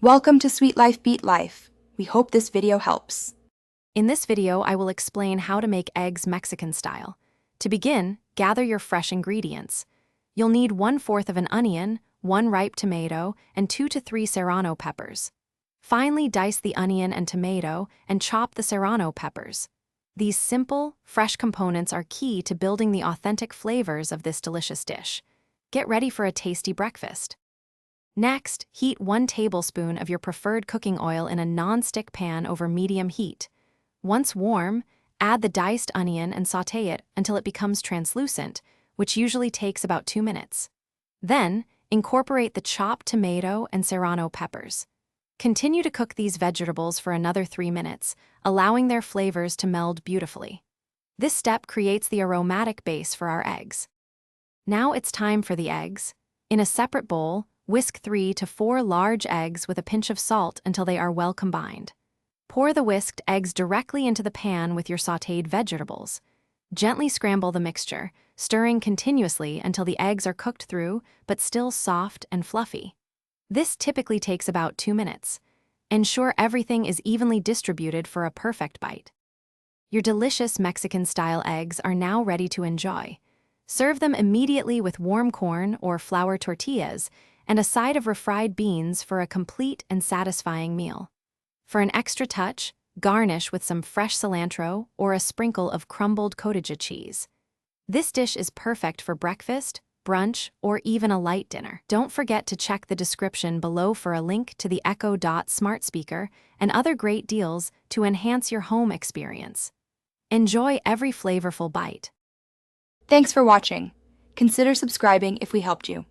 Welcome to Sweet Life Beat Life. We hope this video helps. In this video, I will explain how to make eggs Mexican style. To begin, gather your fresh ingredients. You'll need 1/4 of an onion, 1 ripe tomato, and 2 to 3 serrano peppers. Finely dice the onion and tomato and chop the serrano peppers. These simple, fresh components are key to building the authentic flavors of this delicious dish. Get ready for a tasty breakfast. Next, heat 1 tablespoon of your preferred cooking oil in a non-stick pan over medium heat. Once warm, add the diced onion and sauté it until it becomes translucent, which usually takes about 2 minutes. Then, incorporate the chopped tomato and serrano peppers. Continue to cook these vegetables for another 3 minutes, allowing their flavors to meld beautifully. This step creates the aromatic base for our eggs. Now it's time for the eggs. In a separate bowl, whisk 3 to 4 large eggs with a pinch of salt until they are well combined. Pour the whisked eggs directly into the pan with your sautéed vegetables. Gently scramble the mixture, stirring continuously until the eggs are cooked through but still soft and fluffy. This typically takes about 2 minutes. Ensure everything is evenly distributed for a perfect bite. Your delicious Mexican-style eggs are now ready to enjoy. Serve them immediately with warm corn or flour tortillas and a side of refried beans for a complete and satisfying meal. For an extra touch, garnish with some fresh cilantro or a sprinkle of crumbled cottage cheese. This dish is perfect for breakfast, brunch, or even a light dinner. Don't forget to check the description below for a link to the Echo Dot smart speaker and other great deals to enhance your home experience. Enjoy every flavorful bite. Thanks for watching. Consider subscribing if we helped you.